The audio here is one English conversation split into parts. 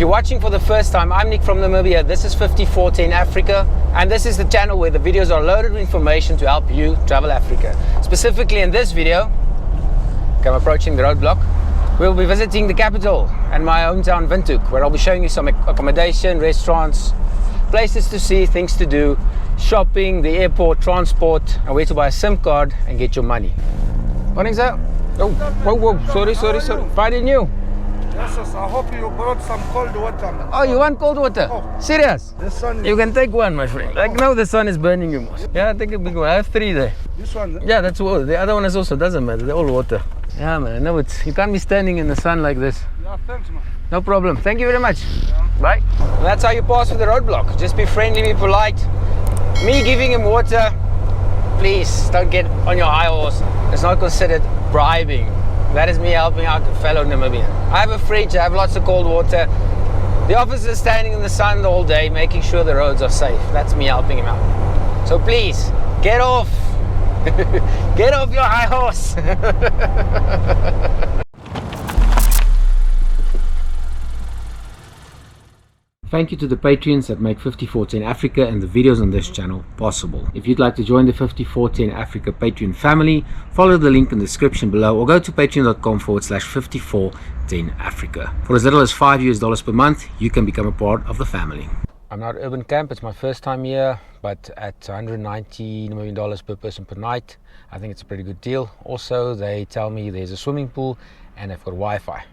If you're watching for the first time, I'm Nick from Namibia. This is 5410 Africa, and this is the channel where the videos are loaded with information to help you travel Africa. Specifically in this video, I'm approaching the roadblock. We'll be visiting the capital and my hometown Windhoek, where I'll be showing you some accommodation, restaurants, places to see, things to do, shopping, the airport, transport, and where to buy a SIM card and get your money. Morning, sir. Oh, whoa, sorry. Finding you. Yes, yes, I hope you brought some cold water, man. Oh, you want cold water? Oh. Serious? The sun is... You can take one, my friend. Like, no, the sun is burning you most. Yeah, take a big one. I have 3 there. This one? Yeah, that's all. The other one is also, doesn't matter. They're all water. Yeah, man, I know you can't be standing in the sun like this. Yeah, thanks, man. No problem. Thank you very much. Yeah. Bye. And that's how you pass through the roadblock. Just be friendly, be polite. Me giving him water, please don't get on your high horse. It's not considered bribing. That is me helping out a fellow Namibian. I have a fridge, I have lots of cold water. The officer is standing in the sun the whole day, making sure the roads are safe. That's me helping him out. So please, get off. Get off your high horse. Thank you to the Patreons that make 5410 Africa and the videos on this channel possible. If you'd like to join the 5410 Africa Patreon family, follow the link in the description below or go to patreon.com/5410 Africa. For as little as $5 per month, you can become a part of the family. I'm now at UrbanCamp. It's my first time here, but at $190 Namibian per person per night, I think it's a pretty good deal. Also, they tell me there's a swimming pool and they've got Wi-Fi.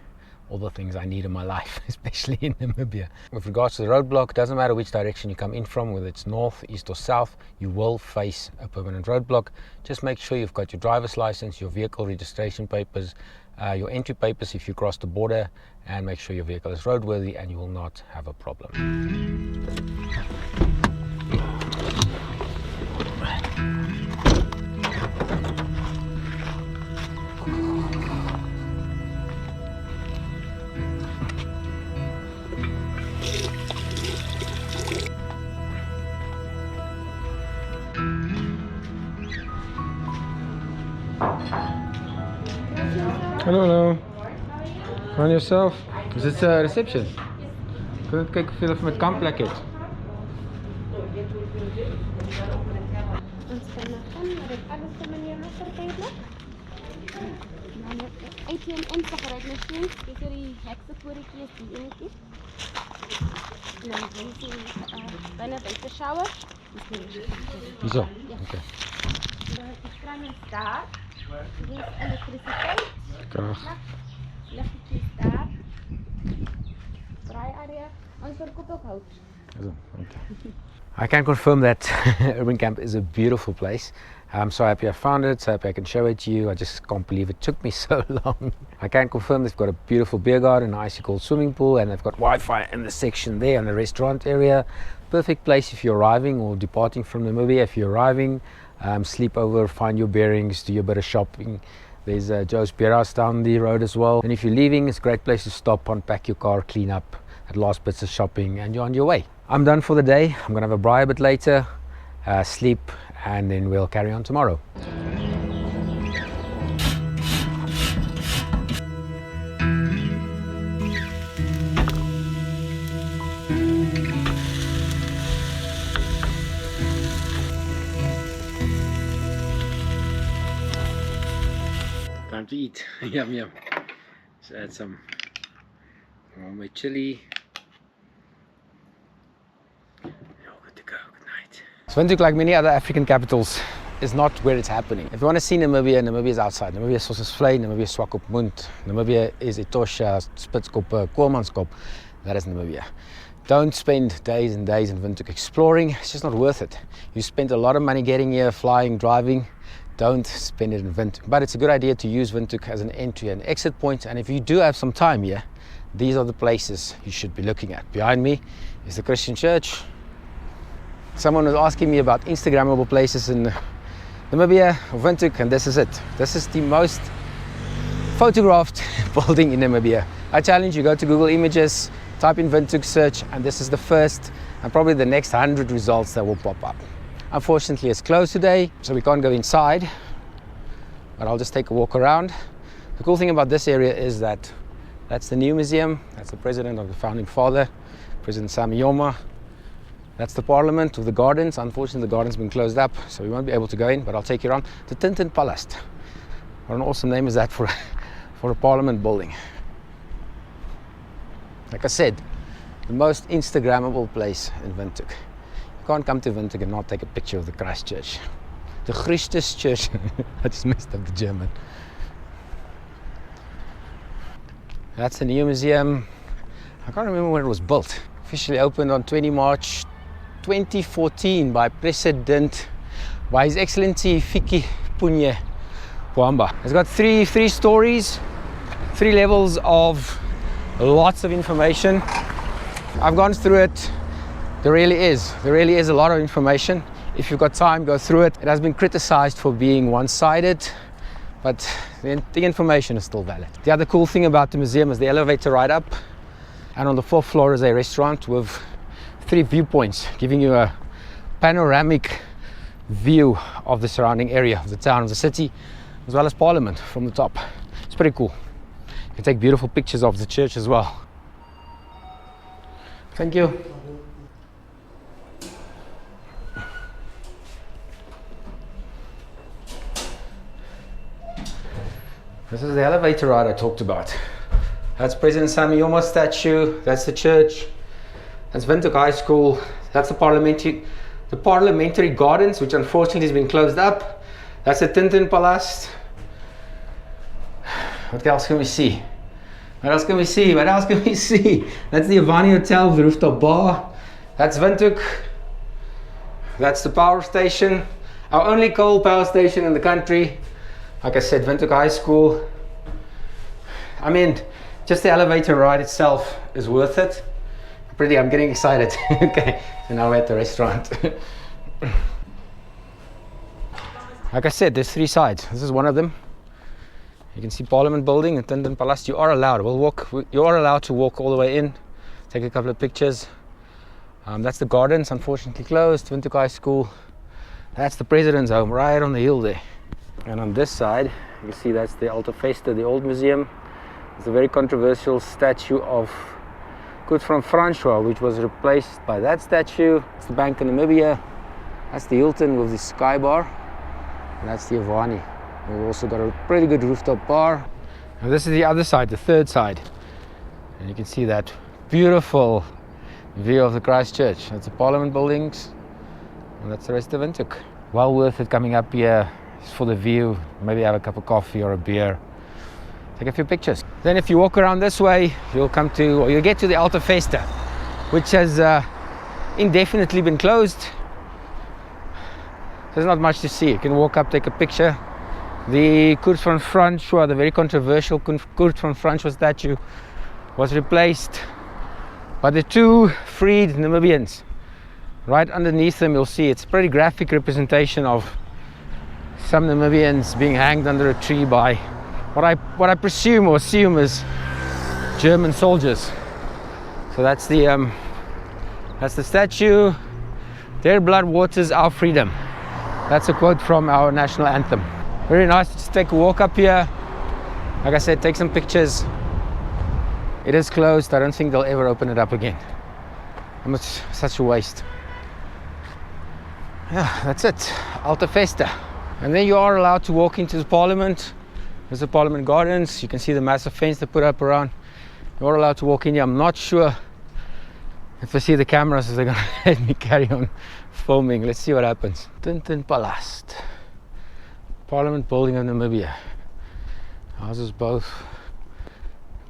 All the things I need in my life, especially in Namibia. With regards to the roadblock, doesn't matter which direction you come in from, whether it's north, east or south, you will face a permanent roadblock. Just make sure you've got your driver's license, your vehicle registration papers, your entry papers if you cross the border, and make sure your vehicle is roadworthy and you will not have a problem. Hello. On yourself. Is it a reception? Kun ik kijken of met kampplek het? Ons vanaand met alles te meneer Lossertijdelijk. ATM insigrijkmachine, dis hier die heksevoortjies, die enetjies. En dan is bijna buite shower. Hierso. Ja. Okay. Dan die kraan is daar. Hier is elektrisiteit. Krag. Liggetjies daar. Braai area. Ons verkoop ook hout. Okay. I can confirm that UrbanCamp is a beautiful place. I'm so happy I found it, so happy I can show it to you. I just can't believe it took me so long. I can confirm they've got a beautiful beer garden, an icy cold swimming pool, and they've got Wi-Fi in the section there in the restaurant area. Perfect place if you're arriving or departing from Namibia. If you're arriving, sleep over, find your bearings, do a bit of shopping. There's Joe's Beerhouse down the road as well. And if you're leaving, it's a great place to stop, unpack your car, clean up, at last bits of shopping, and you're on your way. I'm done for the day. I'm gonna have a braai a bit later, sleep, and then we'll carry on tomorrow. Time to eat. Yum. Let's add some homemade chili. Good to go. Good night. So Windhoek, like many other African capitals, is not where it's happening. If you want to see Namibia, Namibia is outside. Namibia is Sossusvlei, Namibia is Swakopmund, Namibia is Etosha, Spitskoppe, Koolmanskop. That is Namibia. Don't spend days and days in Windhoek exploring. It's just not worth it. You spent a lot of money getting here, flying, driving. Don't spend it in Windhoek. But it's a good idea to use Windhoek as an entry and exit point. And if you do have some time here, these are the places you should be looking at. Behind me is the Christian church. Someone was asking me about Instagrammable places in Namibia or Windhoek, and this is it. This is the most photographed building in Namibia. I challenge you, go to Google Images, type in Windhoek search, and this is the first and probably the next 100 results that will pop up. Unfortunately, it's closed today, so we can't go inside, but I'll just take a walk around. The cool thing about this area is that That's the new museum. That's the president of the founding father, President Samiyoma. That's the parliament with the gardens. Unfortunately, the garden's been closed up, so we won't be able to go in, but I'll take you around. The Tintin Palast. What an awesome name is that for a parliament building. Like I said, the most Instagrammable place in Windhoek. You can't come to Windhoek and not take a picture of the Christ Church. The Christus Church. I just messed up the German. That's the new museum. I can't remember when it was built. Officially opened on 20 March 2014 by His Excellency Fiki Punye Pohamba. It's got three stories, 3 levels of lots of information. I've gone through it. There really is a lot of information. If you've got time, go through it. It has been criticized for being one-sided, but the information is still valid. The other cool thing about the museum is the elevator ride up, and on the 4th floor is a restaurant with 3 viewpoints, giving you a panoramic view of the surrounding area, of the town, of the city, as well as Parliament from the top. It's pretty cool. You can take beautiful pictures of the church as well. Thank you. This is the elevator ride I talked about. That's President Samiyoma's statue. That's the church. That's Windhoek High School. That's the parliamentary gardens, which unfortunately has been closed up. That's the Tintin Palast. What else can we see? That's the Avani Hotel, the Rooftop bar. That's Windhoek. That's the power station. Our only coal power station in the country. Like I said, Windhoek High School. I mean, just the elevator ride itself is worth it. I'm getting excited. Okay, so now we're at the restaurant. Like I said, there's 3 sides. This is one of them. You can see Parliament Building and Tintin Palast. You are allowed. You are allowed to walk all the way in, take a couple of pictures. That's the gardens, unfortunately closed. Windhoek High School. That's the president's home, right on the hill there. And on this side, you see that's the Alta Festa, the old museum. It's a very controversial statue of Kut from Francois, which was replaced by that statue. It's the Bank of Namibia. That's the Hilton with the sky bar. And that's the Avani. We've also got a pretty good rooftop bar. And this is the other side, the 3rd side. And you can see that beautiful view of the Christ Church. That's the Parliament buildings. And that's the rest of Windhoek. Well worth it coming up here for the view. Maybe have a cup of coffee or a beer. Take a few pictures. Then if you walk around this way, you'll get to the Alta Festa, which has indefinitely been closed. There's not much to see. You can walk up, take a picture. The Kurt van Francois, the very controversial Kurt van Francois statue, was replaced by the 2 freed Namibians. Right underneath them, you'll see it's a pretty graphic representation of some Namibians being hanged under a tree by what I presume or assume is German soldiers. So that's the statue. Their blood waters our freedom. That's a quote from our national anthem. Very nice to just take a walk up here. Like I said, take some pictures. It is closed. I don't think they'll ever open it up again. It's such a waste. Yeah, that's it. Alta Festa. And then you are allowed to walk into the Parliament. There's the Parliament Gardens. You can see the massive fence they put up around. You're allowed to walk in here. I'm not sure if I see the cameras, if they're gonna let me carry on filming. Let's see what happens. Tintin Palast. Parliament Building of Namibia. Houses both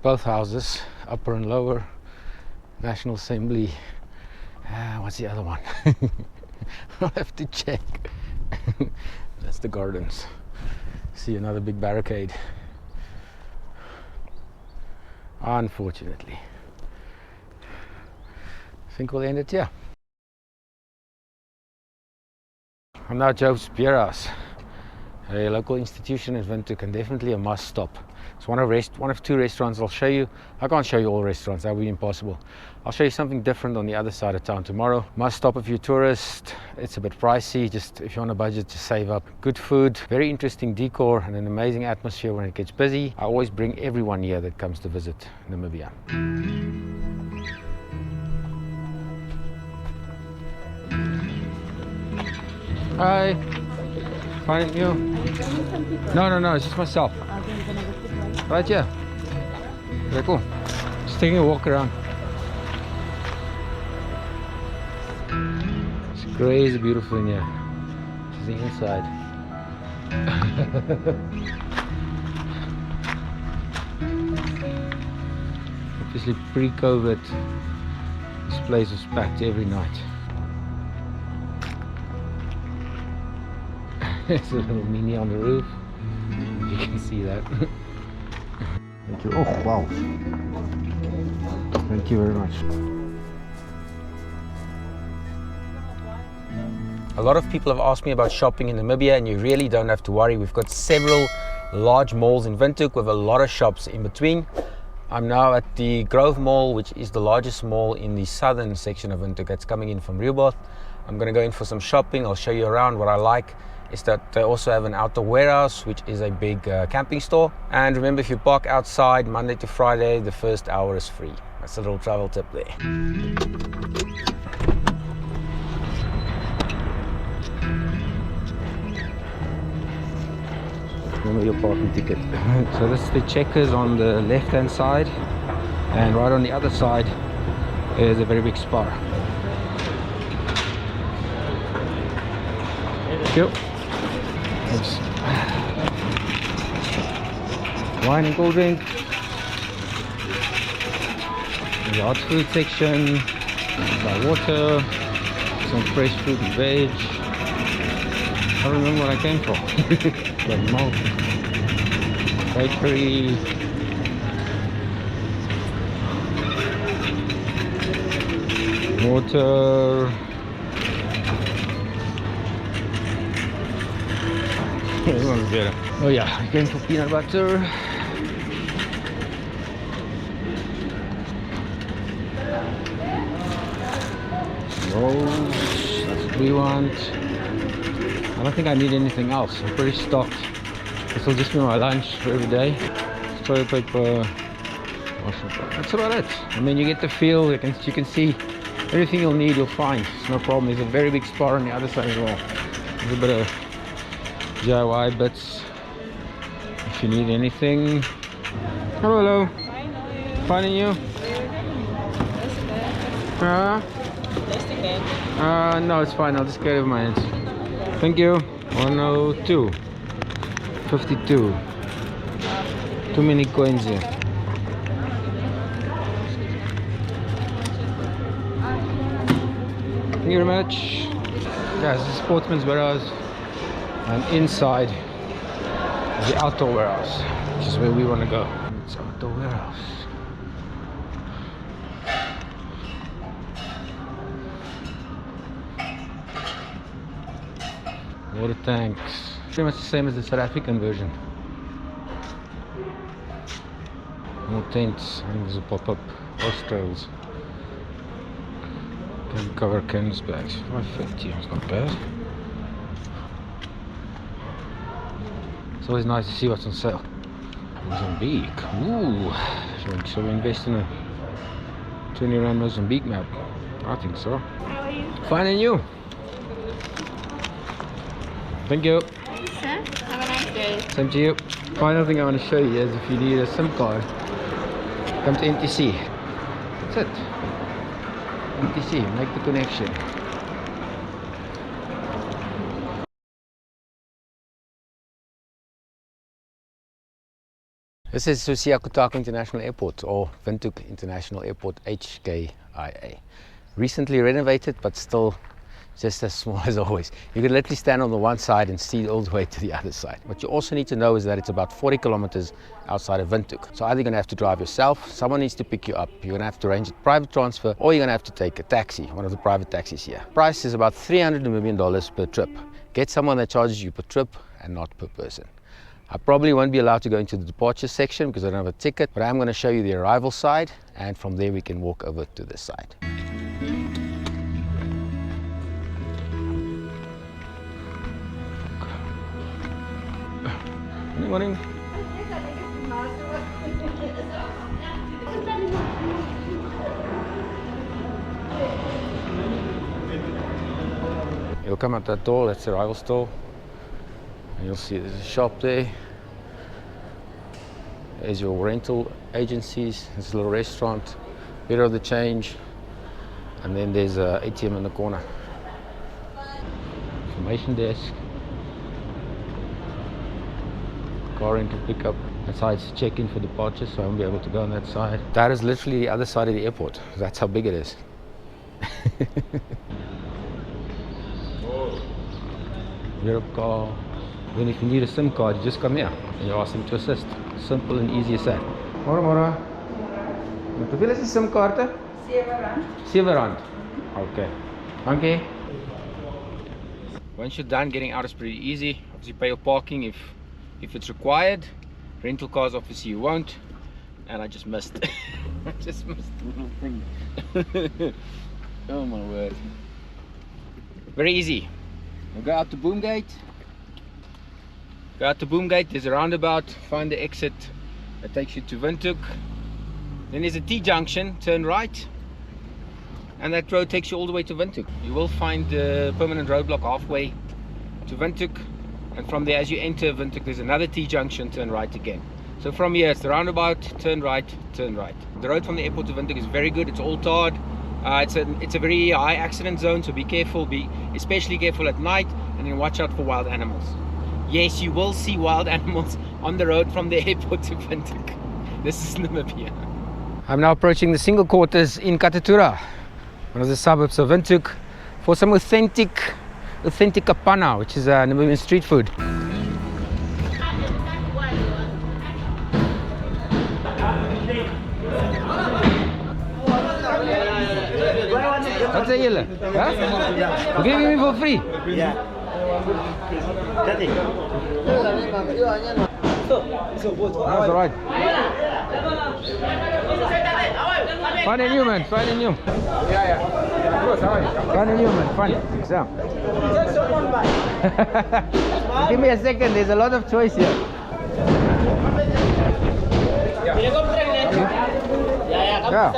houses, upper and lower. National Assembly. What's the other one? I'll have to check. That's the gardens. See another big barricade. Unfortunately. I think we'll end it here. I'm now at Joe's Beerhouse. a local institution in Windhoek and definitely a must stop. It's one of two restaurants I'll show you. I can't show you all restaurants, that would be impossible. I'll show you something different on the other side of town tomorrow. Must stop if you're a tourist. It's a bit pricey, just if you're on a budget to save up. Good food, very interesting decor and an amazing atmosphere when it gets busy. I always bring everyone here that comes to visit Namibia. Hi. Fine, you? No, it's just myself. Right here. Very cool. Just taking a walk around. It's crazy beautiful in here. This is the inside. Obviously pre-COVID, this place was packed every night. There's a little mini on the roof, if you can see that. Thank you. Oh wow, thank you very much. A lot of people have asked me about shopping in Namibia, and you really don't have to worry. We've got several large malls in Windhoek with a lot of shops in between. I'm now at the Grove Mall, which is the largest mall in the southern section of Windhoek. That's coming in from Rooftop. I'm going to go in for some shopping. I'll show you around. What I like is that they also have an outdoor warehouse, which is a big camping store. And remember, if you park outside Monday to Friday, the first hour is free. That's a little travel tip there. Remember your parking ticket. So this is the Checkers on the left hand side, and right on the other side is a very big Spar. Thank you. Oops. Wine and cold drink. The hot food section. Got water, some fresh fruit and veg. I don't remember what I came for. Got milk, bakery, water. This one's better. Oh yeah, I came for peanut butter. Rolls, that's what we want. I don't think I need anything else. I'm pretty stocked. This will just be my lunch for every day. Toilet paper. That's about it. I mean, you get the feel. You can see everything you'll need. You'll find. It's no problem. There's a very big Spar on the other side as well. There's a bit of DIY bits if you need anything. Hello. Fine, and you? No, it's fine. I'll just get it with my hands. Thank you. 102. 52. Too many coins here. Thank you very much. Guys, this is Sportsman's Warehouse, and inside is the outdoor warehouse, which is where we want to go. It's outdoor warehouse. Water tanks, pretty much the same as the South African version. More tents. I think there's a pop-up hostels. Can cover canvas bags. 550. It's not bad. It's always nice to see what's on sale. Mozambique. Ooh. Shall we invest in a 20 rand Mozambique map? I think so. How are you? Fine, and you? Thank you. Thanks, sir. Have a nice day. Same to you. Final thing I want to show you is if you need a SIM card, come to NTC. That's it. NTC, make the connection. This is Hosea Kutako International Airport, or Windhoek International Airport, HKIA. Recently renovated, but still just as small as always. You can literally stand on the one side and see all the way to the other side. What you also need to know is that it's about 40 kilometers outside of Windhoek. So either you're going to have to drive yourself, someone needs to pick you up, you're going to have to arrange a private transfer, or you're going to have to take a taxi, one of the private taxis here. Price is about $300 Namibian per trip. Get someone that charges you per trip, and not per person. I probably won't be allowed to go into the departure section because I don't have a ticket, but I'm going to show you the arrival side, and from there we can walk over to this side. Good morning. You'll come out that door, that's the arrival store. And you'll see there's a shop there. There's your rental agencies. There's a little restaurant, bit of the change, and then there's an ATM in the corner. Information desk. Car rental pickup. That side's check-in for departure, so I won't be able to go on that side. That is literally the other side of the airport. That's how big it is. Europe car. Then if you need a SIM card, you just come here and you ask them to assist. Simple and easy as that. Môre. Met hoeveel is die SIM-kaarte? R7. Okay. Dankie. Once you're done, getting out is pretty easy. Obviously pay your parking if it's required. Rental cars obviously you won't. And I just missed I just missed the little thing. Oh my word. Very easy. We'll go out to Boomgate. Go out to Boomgate, there's a roundabout, find the exit that takes you to Windhoek. Then there's a T-junction, turn right, and that road takes you all the way to Windhoek. You will find the permanent roadblock halfway to Windhoek, and from there as you enter Windhoek there's another T-junction, turn right again. So from here it's the roundabout, turn right, turn right. The road from the airport to Windhoek is very good, it's all tarred. It's a very high accident zone, so be careful, be especially careful at night, and then watch out for wild animals. Yes, you will see wild animals on the road from the airport to Windhoek. This is Namibia. I'm now approaching the single quarters in Katatura, one of the suburbs of Windhoek, for some authentic Kapana, which is Namibian street food. What's that yellow? Huh? You're giving me for free? Yeah. That's alright. Fine and you, man. Fine and you. Fine and you, man. Fine. So. Give me a second. There's a lot of choice here. Yeah.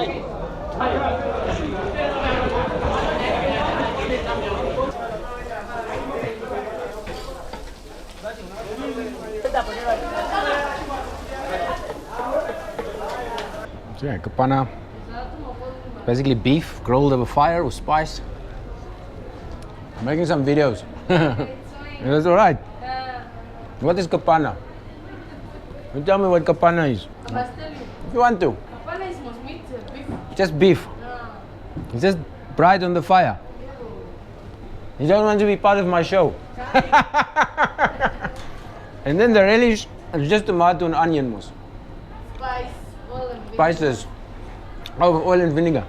So yeah, Kapana, basically beef grilled over fire with spice. I'm making some videos. That's alright. What is Kapana? You tell me what Kapana is. If you want to. Kapana is most meat, beef. Just beef. It's just fried on the fire. You don't want to be part of my show. And then the relish is just tomato and onion mousse. Spice, oil and vinegar. Spices. Oh, oil and vinegar.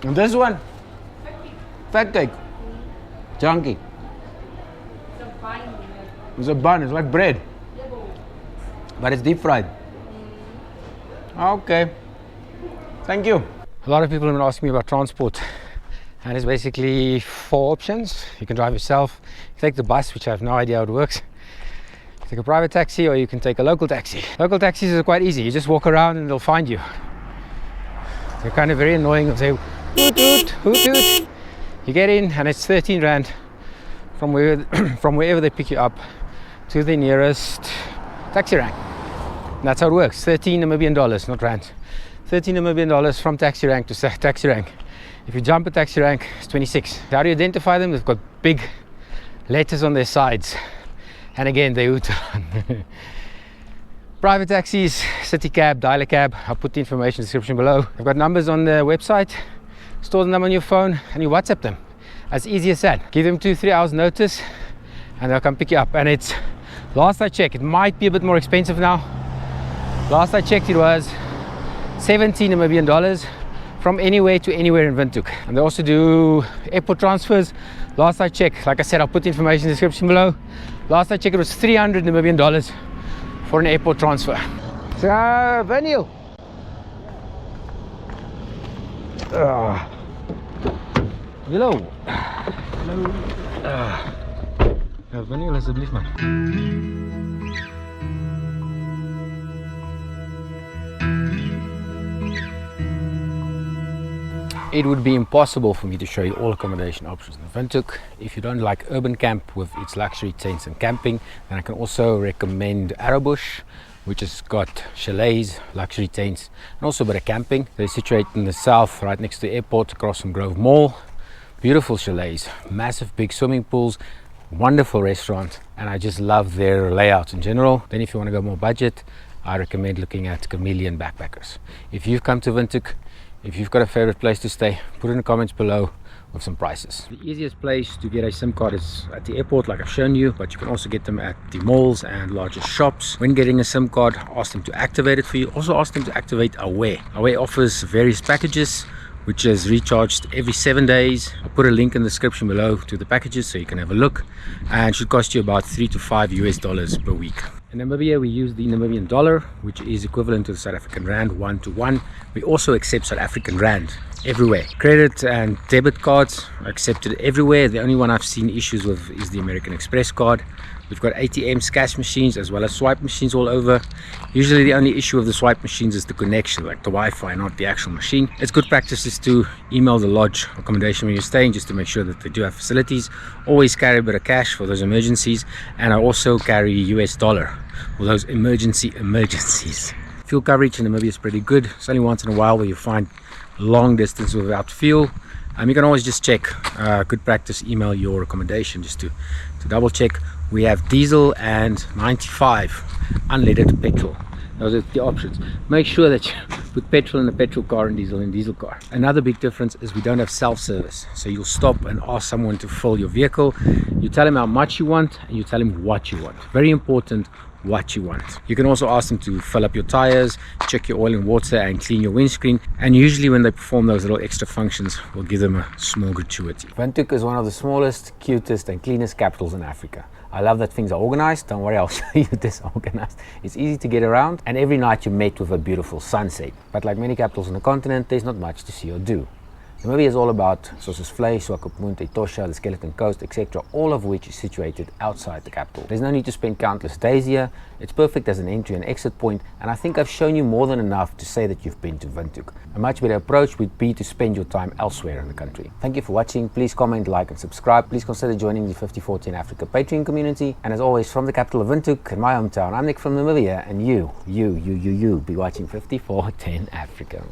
And this one? Fat cake. Chunky. It's a bun. It's a bun, it's like bread. But it's deep fried. Okay. Thank you. A lot of people have been asking me about transport. And it's basically 4 options. You can drive yourself, you take the bus, which I have no idea how it works. You take a private taxi, or you can take a local taxi. Local taxis are quite easy. You just walk around and they'll find you. They're kind of very annoying. They'll say, hoot hoot, hoot hoot. You get in and it's 13 Rand from wherever they pick you up to the nearest taxi rank. And that's how it works. 13 Namibian dollars, not Rand. 13 Namibian dollars from taxi rank to taxi rank. If you jump a taxi rank, it's 26. How do you identify them? They've got big letters on their sides. And again, they hoot. Private taxis, city cab, dial-a cab. I'll put the information in the description below. I've got numbers on the website. Store the number on your phone and you WhatsApp them. As easy as that. Give them 2-3 hours notice and they'll come pick you up. And it's, last I checked, it might be a bit more expensive now. Last I checked, it was 17 Namibian dollars from anywhere to anywhere in Windhoek. And they also do airport transfers. Last I checked, like I said, I'll put the information in the description below. Last I checked, it was 300 Namibian dollars for an airport transfer. So, Vaniel. Hello. Hello. Ja, Vaniel alsjeblieft man. It would be impossible for me to show you all accommodation options in Windhoek. If you don't like UrbanCamp with its luxury tents and camping, then I can also recommend Arrowbush, which has got chalets, luxury tents, and also a bit of camping. They're situated in the south, right next to the airport, across from Grove Mall. Beautiful chalets, massive big swimming pools, wonderful restaurant, and I just love their layout in general. Then if you want to go more budget, I recommend looking at Chameleon Backpackers. If you've come to Windhoek, if you've got a favorite place to stay, put in the comments below with some prices. The easiest place to get a SIM card is at the airport, like I've shown you, but you can also get them at the malls and larger shops. When getting a SIM card, ask them to activate it for you. Also ask them to activate Aware. Aware offers various packages, which is recharged every 7 days. I'll put a link in the description below to the packages so you can have a look, and should cost you about $3 to $5 per week. In Namibia, we use the Namibian dollar, which is equivalent to the South African rand 1-to-1. We also accept South African rand everywhere. Credit and debit cards are accepted everywhere. The only one I've seen issues with is the American Express card. We've got ATMs, cash machines, as well as swipe machines all over. Usually the only issue of the swipe machines is the connection, like the Wi-Fi, not the actual machine. It's good practice is to email the lodge accommodation when you're staying, just to make sure that they do have facilities. Always carry a bit of cash for those emergencies, and I also carry US dollar for those emergencies. Fuel coverage in Namibia is pretty good. It's only once in a while where you find long distance without fuel. You can always just check. Good practice, email your accommodation just to double check. We have diesel and 95 unleaded petrol. Those are the options. Make sure that you put petrol in a petrol car and diesel in a diesel car. Another big difference is we don't have self-service. So you'll stop and ask someone to fill your vehicle. You tell him how much you want and you tell him what you want. Very important, what you want. You can also ask them to fill up your tires, check your oil and water, and clean your windscreen. And usually when they perform those little extra functions, we'll give them a small gratuity. Windhoek is one of the smallest, cutest and cleanest capitals in Africa. I love that things are organized. Don't worry, I'll show you disorganized. It's easy to get around, and every night you're met with a beautiful sunset. But like many capitals on the continent, there's not much to see or do. Namibia is all about Sossusvlei, Swakopmund, Etosha, the Skeleton Coast, etc., all of which is situated outside the capital. There's no need to spend countless days here. It's perfect as an entry and exit point, and I think I've shown you more than enough to say that you've been to Windhoek. A much better approach would be to spend your time elsewhere in the country. Thank you for watching. Please comment, like and subscribe. Please consider joining the 5014 Africa Patreon community. And as always, from the capital of Windhoek, in my hometown, I'm Nick from Namibia, and you be watching 5410 Africa.